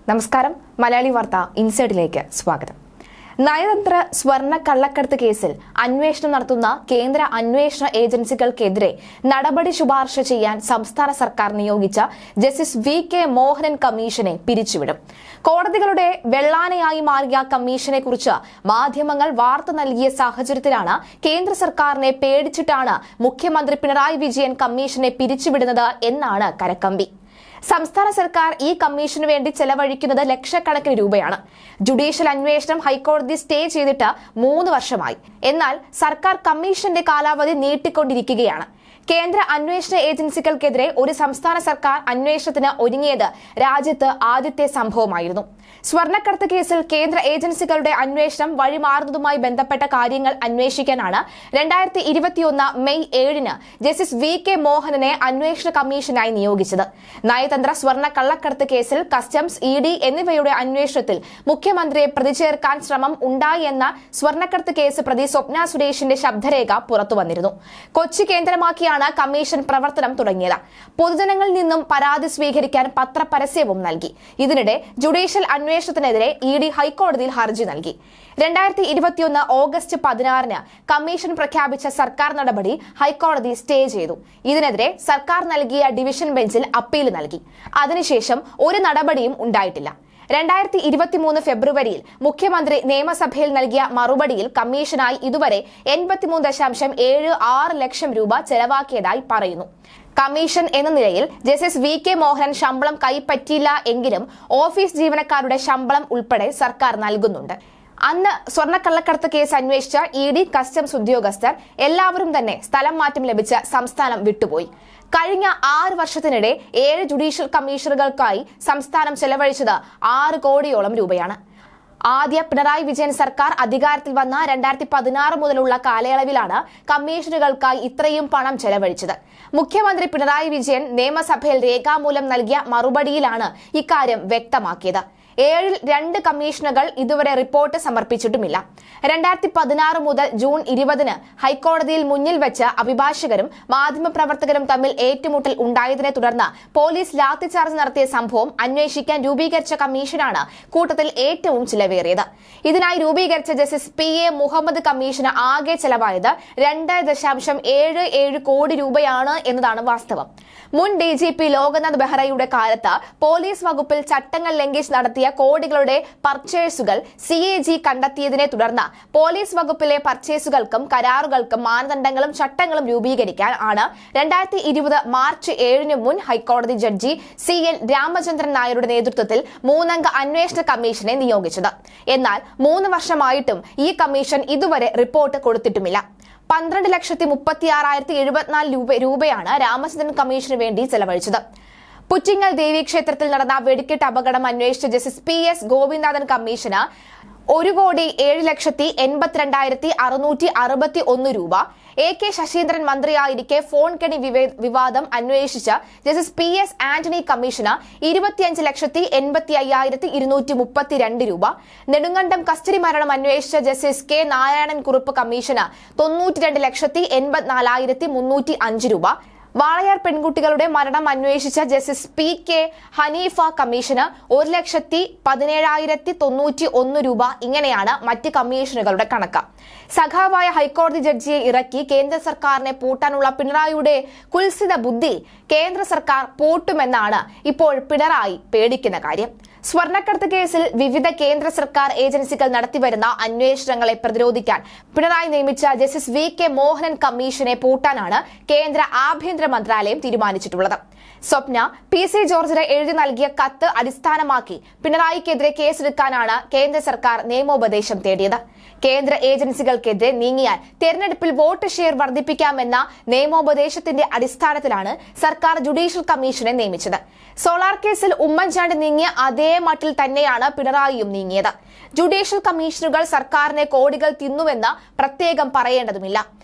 നമസ്കാരം. മലയാളി വാർത്ത ഇൻസൈഡിലേക്ക് സ്വാഗതം. നയതന്ത്ര സ്വർണ്ണ കള്ളക്കടത്ത് കേസിൽ അന്വേഷണം നടത്തുന്ന കേന്ദ്ര അന്വേഷണ ഏജൻസികൾക്കെതിരെ നടപടി ശുപാർശ ചെയ്യാൻ സംസ്ഥാന സർക്കാർ നിയോഗിച്ച ജസ്റ്റിസ് വി.കെ. മോഹനൻ കമ്മീഷനെ പിരിച്ചുവിടും. കോടതികളുടെ വെള്ളാനയായി മാറിയ കമ്മീഷനെ കുറിച്ച് മാധ്യമങ്ങൾ വാർത്ത നൽകിയ സാഹചര്യത്തിലാണ് കേന്ദ്ര സർക്കാരിനെ പേടിച്ചിട്ടാണ് മുഖ്യമന്ത്രി പിണറായി വിജയൻ കമ്മീഷനെ പിരിച്ചുവിടുന്നത് എന്നാണ് കരക്കമ്പി. സംസ്ഥാന സർക്കാർ ഈ കമ്മീഷന് വേണ്ടി ചെലവഴിക്കുന്നത് ലക്ഷക്കണക്കിന് രൂപയാണ്. ജുഡീഷ്യൽ അന്വേഷണം ഹൈക്കോടതി സ്റ്റേ ചെയ്തിട്ട് 3 വർഷമായി. എന്നാൽ സർക്കാർ കമ്മീഷന്റെ കാലാവധി നീട്ടിക്കൊണ്ടിരിക്കുകയാണ്. കേന്ദ്ര അന്വേഷണ ഏജൻസികൾക്കെതിരെ ഒരു സംസ്ഥാന സർക്കാർ അന്വേഷണത്തിന് ഒരുങ്ങിയത് രാജ്യത്ത് ആദ്യത്തെ സംഭവമായിരുന്നു. സ്വർണ്ണക്കടത്ത് കേസിൽ കേന്ദ്ര ഏജൻസികളുടെ അന്വേഷണം വഴിമാറുന്നതുമായി ബന്ധപ്പെട്ട കാര്യങ്ങൾ അന്വേഷിക്കാനാണ് 2021 മെയ് 7-ന് ജസ്റ്റിസ് വി.കെ. മോഹനനെ അന്വേഷണ കമ്മീഷനായി നിയോഗിച്ചത്. നയതന്ത്ര സ്വർണ്ണ കള്ളക്കടത്ത് കേസിൽ കസ്റ്റംസ്, ഇ.ഡി. എന്നിവയുടെ അന്വേഷണത്തിൽ മുഖ്യമന്ത്രിയെ പ്രതി ചേർക്കാൻ ശ്രമം ഉണ്ടായി എന്ന സ്വർണ്ണക്കടത്ത് കേസ് പ്രതി സ്വപ്ന സുരേഷിന്റെ ശബ്ദരേഖ പുറത്തുവന്നിരുന്നു. കൊച്ചി കേന്ദ്രമാക്കിയാണ് കമ്മീഷൻ പ്രവർത്തനം തുടങ്ങിയത്. പൊതുജനങ്ങളിൽ നിന്നും പരാതി സ്വീകരിക്കാൻ പത്രപരസ്യവും നൽകി. ഇതിനിടെ ജുഡീഷ്യൽ അന്വേഷണത്തിനെതിരെ ഇ.ഡി. ഹൈക്കോടതിയിൽ ഹർജി നൽകി. 2021 ഓഗസ്റ്റ് 16-ന് കമ്മീഷൻ പ്രഖ്യാപിച്ച സർക്കാർ നടപടി ഹൈക്കോടതി സ്റ്റേ ചെയ്തു. ഇതിനെതിരെ സർക്കാർ നൽകിയ ഡിവിഷൻ ബെഞ്ചിൽ അപ്പീൽ നൽകി. അതിനുശേഷം ഒരു നടപടിയും ഉണ്ടായിട്ടില്ല. 2023 ഫെബ്രുവരിയിൽ മുഖ്യമന്ത്രി നിയമസഭയിൽ നൽകിയ മറുപടിയിൽ കമ്മീഷനായി ഇതുവരെ 83.76 ലക്ഷം രൂപ ചെലവാക്കിയതായി പറയുന്നു. കമ്മീഷൻ എന്ന നിലയിൽ ജസ്റ്റിസ് വി.കെ. മോഹനൻ ശമ്പളം കൈപ്പറ്റിയില്ല എങ്കിലും ഓഫീസ് ജീവനക്കാരുടെ ശമ്പളം ഉൾപ്പെടെ സർക്കാർ നൽകുന്നുണ്ട്. അന്ന് സ്വർണ്ണക്കള്ളക്കടത്ത് കേസ് അന്വേഷിച്ച ഇ.ഡി., കസ്റ്റംസ് ഉദ്യോഗസ്ഥർ എല്ലാവരും തന്നെ സ്ഥലം മാറ്റം ലഭിച്ച് സംസ്ഥാനം വിട്ടുപോയി. കഴിഞ്ഞ 6 വർഷത്തിനിടെ 7 ജുഡീഷ്യൽ കമ്മീഷനുകൾക്കായി സംസ്ഥാനം ചെലവഴിച്ചത് 6 കോടിയോളം രൂപയാണ്. ആദ്യ പിണറായി വിജയൻ സർക്കാർ അധികാരത്തിൽ വന്ന 2016 മുതലുള്ള കാലയളവിലാണ് കമ്മീഷനുകൾക്കായി ഇത്രയും പണം ചെലവഴിച്ചത്. മുഖ്യമന്ത്രി പിണറായി വിജയൻ നിയമസഭയിൽ രേഖാമൂലം നൽകിയ മറുപടിയിലാണ് ഇക്കാര്യം വ്യക്തമാക്കിയത്. 7-ൽ 2 കമ്മീഷനുകൾ ഇതുവരെ റിപ്പോർട്ട് സമർപ്പിച്ചിട്ടുമില്ല. 2016 മുതൽ ജൂൺ 20-ന് ഹൈക്കോടതിയിൽ മുന്നിൽ വെച്ച് അഭിഭാഷകരും മാധ്യമപ്രവർത്തകരും തമ്മിൽ ഏറ്റുമുട്ടൽ ഉണ്ടായതിനെ തുടർന്ന് പോലീസ് ലാത്തിചാർജ് നടത്തിയ സംഭവം അന്വേഷിക്കാൻ രൂപീകരിച്ച കമ്മീഷനാണ് കൂട്ടത്തിൽ ഏറ്റവും ചിലവേറിയത്. ഇതിനായി രൂപീകരിച്ച ജസ്റ്റിസ് പി.എ. മുഹമ്മദ് കമ്മീഷന് ആകെ ചെലവായത് 2.77 കോടി രൂപയാണ് എന്നതാണ് വാസ്തവം. മുൻ DGP ലോക്നാഥ് ബെഹ്റയുടെ കാലത്ത് പോലീസ് വകുപ്പിൽ ചട്ടങ്ങൾ ലംഘിച്ച് നടത്തിയ കോടികളുടെ പർച്ചേസുകൾ CAG കണ്ടെത്തിയതിനെ തുടർന്ന് പോലീസ് വകുപ്പിലെ പർച്ചേസുകൾക്കും കരാറുകൾക്കും മാനദണ്ഡങ്ങളും ചട്ടങ്ങളും രൂപീകരിക്കാൻ ആണ് 2020 മാർച്ച് 7-ന് മുൻ ഹൈക്കോടതി ജഡ്ജി CL രാമചന്ദ്രൻ നായരുടെ നേതൃത്വത്തിൽ 3-അംഗ അന്വേഷണ കമ്മീഷനെ നിയോഗിച്ചത്. എന്നാൽ 3 വർഷമായിട്ടും ഈ കമ്മീഷൻ ഇതുവരെ റിപ്പോർട്ട് കൊടുത്തിട്ടുമില്ല. 12,36,074 രൂപയാണ് രാമചന്ദ്രൻ കമ്മീഷന് വേണ്ടി ചെലവഴിച്ചത്. പുറ്റിങ്ങൽ ദേവീക്ഷേത്രത്തിൽ നടന്ന വെടിക്കെട്ട് അപകടം അന്വേഷിച്ച ജസ്റ്റിസ് P.S. ഗോപിനാഥൻ കമ്മീഷന് 1,07,82,661 രൂപ, A.K. ശശീന്ദ്രൻ മന്ത്രിയായിരിക്കെ ഫോൺ കെണി വിവാദം അന്വേഷിച്ച ജസ്റ്റിസ് P.S. ആന്റണി കമ്മീഷന് 25,85,232 രൂപ, നെടുങ്കണ്ടം കസ്റ്റഡി മരണം അന്വേഷിച്ച justice K. Narayanan Kurup commission 92,84,305 രൂപ, വാളയാർ പെൺകുട്ടികളുടെ മരണം അന്വേഷിച്ച ജസ്റ്റിസ് P.K. ഹനീഫ കമ്മീഷന് 1,17,091 രൂപ. ഇങ്ങനെയാണ് മറ്റ് കമ്മീഷനുകളുടെ കണക്ക്. സഖാവായ ഹൈക്കോടതി ജഡ്ജിയെ ഇറക്കി കേന്ദ്ര സർക്കാരിനെ പൂട്ടാനുള്ള പിണറായിയുടെ കുൽസിത ബുദ്ധി കേന്ദ്ര സർക്കാർ പൂട്ടുമെന്നാണ് ഇപ്പോൾ പിണറായി പേടിക്കുന്ന കാര്യം. സ്വർണ്ണക്കടത്ത് കേസിൽ വിവിധ കേന്ദ്ര സർക്കാർ ഏജൻസികൾ നടത്തിവരുന്ന അന്വേഷണങ്ങളെ പ്രതിരോധിക്കാൻ പിണറായി നിയമിച്ച ജസ്റ്റിസ് വി.കെ. മോഹനൻ കമ്മീഷനെ പൂട്ടാനാണ് കേന്ദ്ര ആഭ്യന്തര മന്ത്രാലയം തീരുമാനിച്ചിട്ടുള്ളത്. സ്വപ്ന PC ജോർജിന് എഴുതി നൽകിയ കത്ത് അടിസ്ഥാനമാക്കി പിണറായിക്കെതിരെ കേസെടുക്കാനാണ് കേന്ദ്ര സർക്കാർ നിയമോപദേശം തേടിയത്. കേന്ദ്ര ഏജൻസികൾക്കെതിരെ നീങ്ങിയാൽ തെരഞ്ഞെടുപ്പിൽ വോട്ട് ഷെയർ വർദ്ധിപ്പിക്കാമെന്ന നിയമോപദേശത്തിന്റെ അടിസ്ഥാനത്തിലാണ് സർക്കാർ ജുഡീഷ്യൽ കമ്മീഷനെ നിയമിച്ചത്. സോളാർ കേസിൽ ഉമ്മൻചാണ്ടി നീങ്ങിയ അതേ മട്ടിൽ തന്നെയാണ് പിണറായിയും നീങ്ങിയത്. ജുഡീഷ്യൽ കമ്മീഷനുകൾ സർക്കാരിനെ കോടികൾ തിന്നുവെന്ന് പ്രത്യേകം പറയേണ്ടതുമില്ല.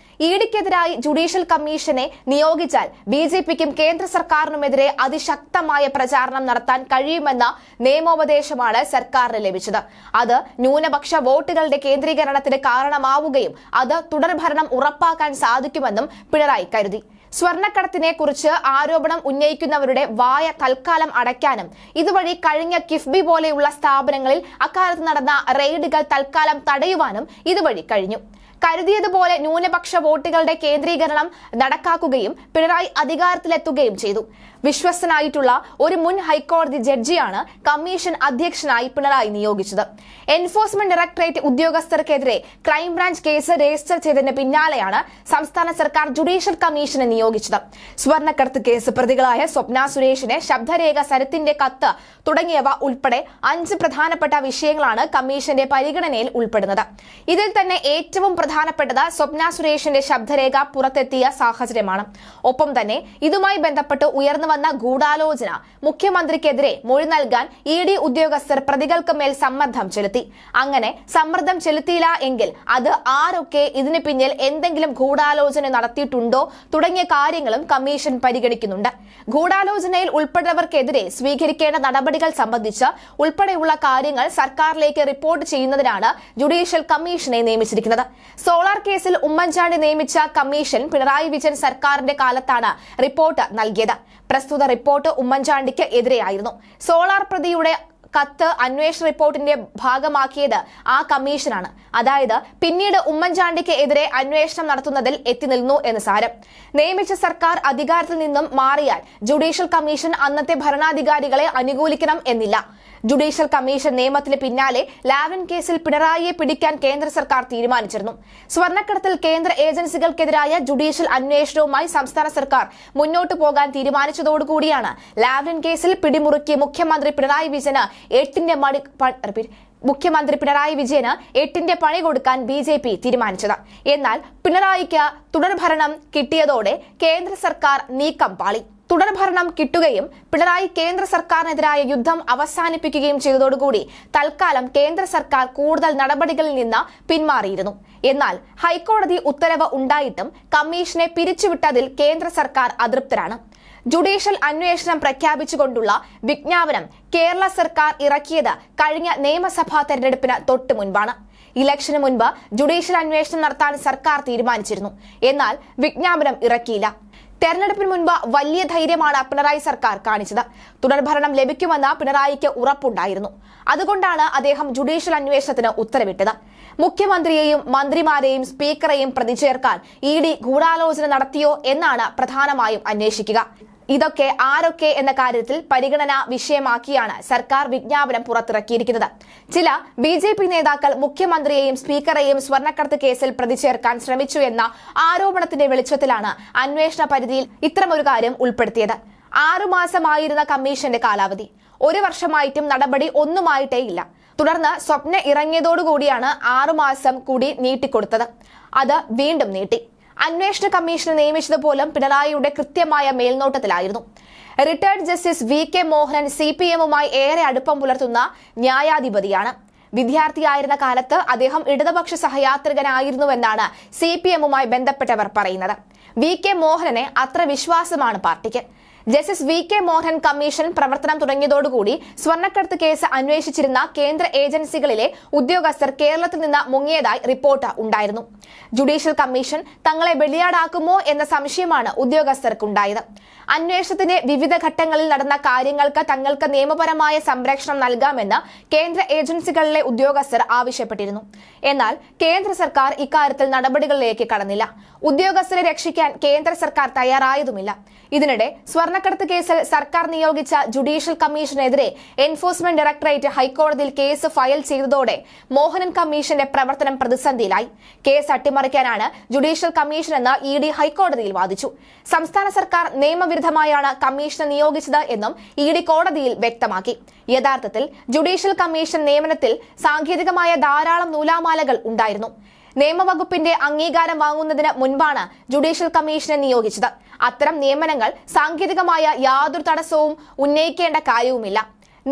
ഇഡിക്കെതിരായി ജുഡീഷ്യൽ കമ്മീഷനെ നിയോഗിച്ചാൽ BJPക്കും കേന്ദ്ര സർക്കാരിനുമെതിരെ അതിശക്തമായ പ്രചാരണം നടത്താൻ കഴിയുമെന്ന നിയമോപദേശമാണ് സർക്കാരിന് ലഭിച്ചത്. അത് ന്യൂനപക്ഷ വോട്ടുകളുടെ കേന്ദ്രീകരണത്തിന് കാരണമാവുകയും അത് തുടർഭരണം ഉറപ്പാക്കാൻ സാധിക്കുമെന്നും പിണറായി കരുതി. സ്വർണ്ണക്കടത്തിനെ കുറിച്ച് ആരോപണം ഉന്നയിക്കുന്നവരുടെ വായ തൽക്കാലം അടയ്ക്കാനും ഇതുവഴി കഴിഞ്ഞ കിഫ്ബി പോലെയുള്ള സ്ഥാപനങ്ങളിൽ അക്കാലത്ത് നടന്ന റെയ്ഡുകൾ തൽക്കാലം തടയുവാനും ഇതുവഴി കഴിഞ്ഞു. കരുതിയതുപോലെ ന്യൂനപക്ഷ വോട്ടുകളുടെ കേന്ദ്രീകരണം നടക്കാക്കുകയും പിണറായി അധികാരത്തിലെത്തുകയും ചെയ്തു. വിശ്വസ്തനായിട്ടുള്ള ഒരു മുൻ ഹൈക്കോടതി ജഡ്ജിയാണ് കമ്മീഷൻ അധ്യക്ഷനായി പിണറായി നിയോഗിച്ചത്. എൻഫോഴ്സ്മെന്റ് ഡയറക്ടറേറ്റ് ഉദ്യോഗസ്ഥർക്കെതിരെ ക്രൈംബ്രാഞ്ച് കേസ് രജിസ്റ്റർ ചെയ്തതിന് പിന്നാലെയാണ് സംസ്ഥാന സർക്കാർ ജുഡീഷ്യൽ കമ്മീഷനെ നിയോഗിച്ചത്. സ്വർണ്ണക്കടത്ത് കേസ് പ്രതികളായ സ്വപ്ന സുരേഷിനെ ശബ്ദരേഖ, സരത്തിന്റെ കത്ത് തുടങ്ങിയവ ഉൾപ്പെടെ 5 പ്രധാനപ്പെട്ട വിഷയങ്ങളാണ് കമ്മീഷന്റെ പരിഗണനയിൽ ഉൾപ്പെടുന്നത്. ഇതിൽ തന്നെ ഏറ്റവും പ്രധാനപ്പെട്ടത് സ്വപ്ന സുരേഷിന്റെ ശബ്ദരേഖ പുറത്തെത്തിയ സാഹചര്യമാണ്. ഒപ്പം തന്നെ ഇതുമായി ബന്ധപ്പെട്ട് ഉയർന്നു വന്ന ഗൂഢാലോചന, മുഖ്യമന്ത്രിക്കെതിരെ മൊഴി നൽകാൻ ED ഉദ്യോഗസ്ഥർ പ്രതികൾക്ക് മേൽ സമ്മർദ്ദം ചെലുത്തി. അങ്ങനെ സമ്മർദ്ദം ചെലുത്തിയില്ല എങ്കിൽ അത് ആരൊക്കെ ഇതിന് പിന്നിൽ എന്തെങ്കിലും ഗൂഢാലോചന നടത്തിയിട്ടുണ്ടോ തുടങ്ങിയ കാര്യങ്ങളും കമ്മീഷൻ പരിഗണിക്കുന്നുണ്ട്. ഗൂഢാലോചനയിൽ ഉൾപ്പെട്ടവർക്കെതിരെ സ്വീകരിക്കേണ്ട നടപടികൾ സംബന്ധിച്ച് ഉൾപ്പെടെയുള്ള കാര്യങ്ങൾ സർക്കാരിലേക്ക് റിപ്പോർട്ട് ചെയ്യുന്നതിനാണ് ജുഡീഷ്യൽ കമ്മീഷനെ നിയമിച്ചിരിക്കുന്നത്. സോളാർ കേസിൽ ഉമ്മൻചാണ്ടി നിയമിച്ച കമ്മീഷൻ പിണറായി വിജയൻ സർക്കാരിന്റെ കാലത്താണ് റിപ്പോർട്ട് നൽകിയത്. പ്രസ്തുത റിപ്പോർട്ട് ഉമ്മൻചാണ്ടിക്ക് എതിരെയായിരുന്നു. സോളാർ പ്രതിയുടെ കത്ത് അന്വേഷണ റിപ്പോർട്ടിന്റെ ഭാഗമാക്കിയത് ആ കമ്മീഷനാണ്. അതായത് പിന്നീട് ഉമ്മൻചാണ്ടിക്ക് എതിരെ അന്വേഷണം നടത്തുന്നതിൽ എത്തി നിന്നു എന്ന് സാരം. നിയമിച്ച സർക്കാർ അധികാരത്തിൽ നിന്നും മാറിയാൽ ജുഡീഷ്യൽ കമ്മീഷൻ അന്നത്തെ ഭരണാധികാരികളെ അനുകൂലിക്കണം എന്നില്ല. ജുഡീഷ്യൽ കമ്മീഷൻ നിയമത്തിന് പിന്നാലെ ലാവ്ലിൻ കേസിൽ പിണറായിയെ പിടിക്കാൻ കേന്ദ്ര സർക്കാർ തീരുമാനിച്ചിരുന്നു. സ്വർണ്ണക്കടത്തിൽ കേന്ദ്ര ഏജൻസികൾക്കെതിരായ ജുഡീഷ്യൽ അന്വേഷണവുമായി സംസ്ഥാന സർക്കാർ മുന്നോട്ടു പോകാൻ തീരുമാനിച്ചതോടുകൂടിയാണ് ലാവ്ലിൻ കേസിൽ പിടിമുറുക്കി മുഖ്യമന്ത്രി പിണറായി വിജയന് എട്ടിന്റെ പണി കൊടുക്കാൻ BJP തീരുമാനിച്ചത്. എന്നാൽ പിണറായിക്ക് തുടർഭരണം കിട്ടിയതോടെ കേന്ദ്ര സർക്കാർ നീക്കം പാളി. തുടർഭരണം കിട്ടുകയും പിണറായി കേന്ദ്ര സർക്കാരിനെതിരായ യുദ്ധം അവസാനിപ്പിക്കുകയും ചെയ്തതോടുകൂടി തൽക്കാലം കേന്ദ്ര സർക്കാർ കൂടുതൽ നടപടികളിൽ നിന്ന് പിന്മാറിയിരുന്നു. എന്നാൽ ഹൈക്കോടതി ഉത്തരവ് ഉണ്ടായിട്ടും കമ്മീഷനെ പിരിച്ചുവിട്ടതിൽ കേന്ദ്ര സർക്കാർ അതൃപ്തരാണ്. ജുഡീഷ്യൽ അന്വേഷണം പ്രഖ്യാപിച്ചുകൊണ്ടുള്ള വിജ്ഞാപനം കേരള സർക്കാർ ഇറക്കിയത് കഴിഞ്ഞ നിയമസഭാ തെരഞ്ഞെടുപ്പിന് തൊട്ടു മുൻപാണ്. ഇലക്ഷന് മുൻപ് ജുഡീഷ്യൽ അന്വേഷണം നടത്താൻ സർക്കാർ തീരുമാനിച്ചിരുന്നു. എന്നാൽ വിജ്ഞാപനം ഇറക്കിയില്ല. തെരഞ്ഞെടുപ്പിന് മുൻപ് വലിയ ധൈര്യമാണ് പിണറായി സർക്കാർ കാണിച്ചത്. തുടർഭരണം ലഭിക്കുമെന്ന് പിണറായിക്ക് ഉറപ്പുണ്ടായിരുന്നു. അതുകൊണ്ടാണ് അദ്ദേഹം ജുഡീഷ്യൽ അന്വേഷണത്തിന് ഉത്തരവിട്ടത്. മുഖ്യമന്ത്രിയെയും മന്ത്രിമാരെയും സ്പീക്കറെയും പ്രതി ചേർക്കാൻ ED ഗൂഢാലോചന നടത്തിയോ എന്നാണ് പ്രധാനമായും അന്വേഷിക്കുക. ഇതൊക്കെ ആരൊക്കെ എന്ന കാര്യത്തിൽ പരിഗണനാ വിഷയമാക്കിയാണ് സർക്കാർ വിജ്ഞാപനം പുറത്തിറക്കിയിരിക്കുന്നത്. ചില BJP നേതാക്കൾ മുഖ്യമന്ത്രിയെയും സ്പീക്കറെയും സ്വർണ്ണക്കടത്ത് കേസിൽ പ്രതി ചേർക്കാൻ ശ്രമിച്ചു എന്ന ആരോപണത്തിന്റെ വെളിച്ചത്തിലാണ് അന്വേഷണ പരിധിയിൽ ഇത്തരമൊരു കാര്യം ഉൾപ്പെടുത്തിയത്. 6 മാസമായിരുന്ന കമ്മീഷന്റെ കാലാവധി 1 വർഷമായിട്ടും നടപടി ഒന്നുമായിട്ടേയില്ല. തുടർന്ന് സ്വപ്ന ഇറങ്ങിയതോടുകൂടിയാണ് 6 മാസം കൂടി നീട്ടിക്കൊടുത്തത്. അത് വീണ്ടും നീട്ടി. അന്വേഷണ കമ്മീഷനെ നിയമിച്ചതുപോലും പിണറായിയുടെ കൃത്യമായ മേൽനോട്ടത്തിലായിരുന്നു. റിട്ടയർഡ് ജസ്റ്റിസ് VK മോഹനൻ CPMുമായി ഏറെ അടുപ്പം പുലർത്തുന്ന ന്യായാധിപതിയാണ്. വിദ്യാർത്ഥിയായിരുന്ന കാലത്ത് അദ്ദേഹം ഇടതുപക്ഷ സഹയാത്രികനായിരുന്നുവെന്നാണ് CPMുമായി ബന്ധപ്പെട്ടവർ പറയുന്നത്. VK മോഹനനെ അത്ര വിശ്വാസമാണ് പാർട്ടിക്ക്. ജസ്റ്റിസ് VK മോഹൻ കമ്മീഷൻ പ്രവർത്തനം തുടങ്ങിയതോടുകൂടി സ്വർണ്ണക്കടത്ത് കേസ് അന്വേഷിച്ചിരുന്ന കേന്ദ്ര ഏജൻസികളിലെ ഉദ്യോഗസ്ഥർ കേരളത്തിൽ നിന്ന് മുങ്ങിയതായി റിപ്പോർട്ട് ഉണ്ടായിരുന്നു. ജുഡീഷ്യൽ കമ്മീഷൻ തങ്ങളെ ബലിയാടാക്കുമോ എന്ന സംശയമാണ് ഉദ്യോഗസ്ഥർക്കുണ്ടായത്. അന്വേഷണത്തിന്റെ വിവിധ ഘട്ടങ്ങളിൽ നടന്ന കാര്യങ്ങൾക്ക് തങ്ങൾക്ക് നിയമപരമായ സംരക്ഷണം നൽകാമെന്ന് കേന്ദ്ര ഏജൻസികളിലെ ഉദ്യോഗസ്ഥർ ആവശ്യപ്പെട്ടിരുന്നു. എന്നാൽ കേന്ദ്ര സർക്കാർ ഇക്കാര്യത്തിൽ നടപടികളിലേക്ക് കടന്നില്ല. ഉദ്യോഗസ്ഥരെ രക്ഷിക്കാൻ കേന്ദ്ര സർക്കാർ തയ്യാറായതുമില്ല. ഇതിനിടെ സ്വർണ്ണക്കടത്ത് കേസിൽ സർക്കാർ നിയോഗിച്ച ജുഡീഷ്യൽ കമ്മീഷനെതിരെ എൻഫോഴ്സ്മെന്റ് ഡയറക്ടറേറ്റ് ഹൈക്കോടതിയിൽ കേസ് ഫയൽ ചെയ്തതോടെ മോഹനൻ കമ്മീഷന്റെ പ്രവർത്തനം പ്രതിസന്ധിയിലായി. കേസ് അട്ടിമറിക്കാനാണ് ജുഡീഷ്യൽ കമ്മീഷൻ എന്ന് ED ഹൈക്കോടതിയിൽ വാദിച്ചു. സംസ്ഥാന സർക്കാർ നിയമവിരുദ്ധമായാണ് കമ്മീഷനെ നിയോഗിച്ചത് എന്നും ED കോടതിയിൽ വ്യക്തമാക്കി. യഥാർത്ഥത്തിൽ ജുഡീഷ്യൽ കമ്മീഷൻ നിയമനത്തിൽ സാങ്കേതികമായ ധാരാളം നൂലാമാലകൾ ഉണ്ടായിരുന്നു. നിയമവകുപ്പിന്റെ അംഗീകാരം വാങ്ങുന്നതിന് മുൻപാണ് ജുഡീഷ്യൽ കമ്മീഷനെ നിയോഗിച്ചത്. അത്തരം നിയമനങ്ങൾ സാങ്കേതികമായ യാതൊരു തടസ്സവും ഉന്നയിക്കേണ്ട കാര്യവുമില്ല.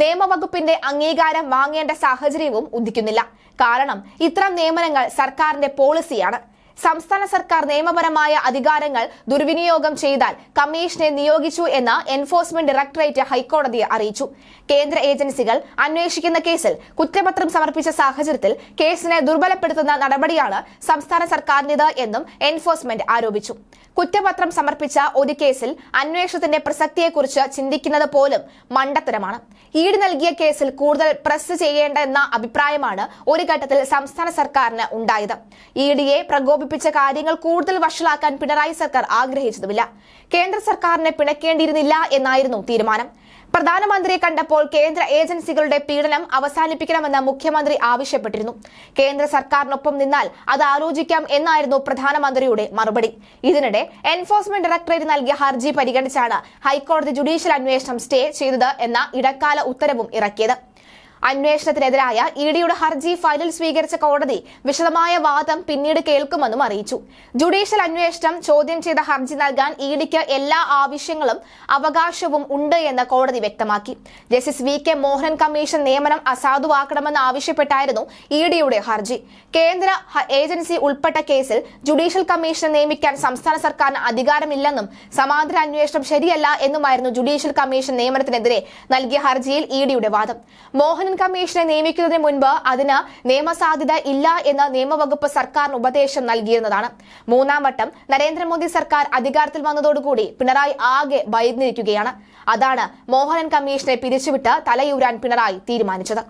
നിയമവകുപ്പിന്റെ അംഗീകാരം വാങ്ങേണ്ട സാഹചര്യവും ഉദിക്കുന്നില്ല. കാരണം ഇത്തരം നിയമനങ്ങൾ സർക്കാരിന്റെ പോളിസിയാണ്. സംസ്ഥാന സർക്കാർ നിയമപരമായ അധികാരങ്ങൾ ദുർവിനിയോഗം ചെയ്താൽ കമ്മീഷനെ നിയോഗിച്ചു എന്ന് എൻഫോഴ്സ്മെന്റ് ഡയറക്ടറേറ്റ് ഹൈക്കോടതിയെ അറിയിച്ചു. കേന്ദ്ര ഏജൻസികൾ അന്വേഷിക്കുന്ന കേസിൽ കുറ്റപത്രം സമർപ്പിച്ച സാഹചര്യത്തിൽ കേസിനെ ദുർബലപ്പെടുത്തുന്ന നടപടിയാണ് സംസ്ഥാന സർക്കാരിന്റേത് എന്നും എൻഫോഴ്സ്മെന്റ് ആരോപിച്ചു. കുറ്റപത്രം സമർപ്പിച്ച ഒരു കേസിൽ അന്വേഷണത്തിന്റെ പ്രസക്തിയെക്കുറിച്ച് ചിന്തിക്കുന്നത് പോലും മണ്ടത്തരമാണ്. ഈട് നൽകിയ കേസിൽ കൂടുതൽ പ്രസ് ചെയ്യേണ്ട എന്ന അഭിപ്രായമാണ് ഒരു ഘട്ടത്തിൽ സംസ്ഥാന സർക്കാരിന് ഉണ്ടായത്. ഇഡിയെ പ്രകോപിപ്പിച്ച കാര്യങ്ങൾ കൂടുതൽ വഷളാക്കാൻ പിണറായി സർക്കാർ ആഗ്രഹിച്ചതുമില്ല. കേന്ദ്ര സർക്കാരിനെ പിണക്കേണ്ടിയിരുന്നില്ല എന്നായിരുന്നു തീരുമാനം. പ്രധാനമന്ത്രിയെ കണ്ടപ്പോൾ കേന്ദ്ര ഏജൻസികളുടെ പീഡനം അവസാനിപ്പിക്കണമെന്ന് മുഖ്യമന്ത്രി ആവശ്യപ്പെട്ടിരുന്നു. കേന്ദ്ര സർക്കാരിനൊപ്പം നിന്നാൽ അത് ആലോചിക്കാം എന്നായിരുന്നു പ്രധാനമന്ത്രിയുടെ മറുപടി. ഇതിനിടെ എൻഫോഴ്സ്മെന്റ് ഡയറക്ടറേറ്റ് നൽകിയ ഹർജി പരിഗണിച്ചാണ് ഹൈക്കോടതി ജുഡീഷ്യൽ അന്വേഷണം സ്റ്റേ ചെയ്തത് എന്ന ഇടക്കാല ഉത്തരവും ഇറക്കിയത്. അന്വേഷണത്തിനെതിരായ ഇഡിയുടെ ഹർജി ഫയലിൽ സ്വീകരിച്ച കോടതി വിശദമായ വാദം പിന്നീട് കേൾക്കുമെന്നും അറിയിച്ചു. ജുഡീഷ്യൽ അന്വേഷണം ചോദ്യം ചെയ്ത ഹർജി നൽകാൻ ഇഡിക്ക് എല്ലാ ആവശ്യങ്ങളും അവകാശവും ഉണ്ട് എന്ന് കോടതി വ്യക്തമാക്കി. Justice VK. മോഹനൻ കമ്മീഷൻ നിയമനം അസാധുവാക്കണമെന്ന് ആവശ്യപ്പെട്ടായിരുന്നു ഇഡിയുടെ ഹർജി. കേന്ദ്ര ഏജൻസി ഉൾപ്പെട്ട കേസിൽ ജുഡീഷ്യൽ കമ്മീഷനെ നിയമിക്കാൻ സംസ്ഥാന സർക്കാരിന് അധികാരമില്ലെന്നും സമാന്തര അന്വേഷണം ശരിയല്ല എന്നുമായിരുന്നു ജുഡീഷ്യൽ കമ്മീഷൻ നിയമനത്തിനെതിരെ നൽകിയ ഹർജിയിൽ ഇഡിയുടെ വാദം. മോഹനൻ കമ്മീഷനെ നിയമിക്കുന്നതിന് മുൻപ് അതിന് നിയമസാധ്യത ഇല്ല എന്ന് നിയമവകുപ്പ് സർക്കാരിന് ഉപദേശം നൽകിയിരുന്നതാണ്. മൂന്നാം വട്ടം നരേന്ദ്രമോദി സർക്കാർ അധികാരത്തിൽ വന്നതോടുകൂടി പിണറായി ആകെ ഭയന്നിരിക്കുകയാണ്. അതാണ് മോഹനൻ കമ്മീഷനെ പിരിച്ചുവിട്ട് തലയൂരാൻ പിണറായി തീരുമാനിച്ചത്.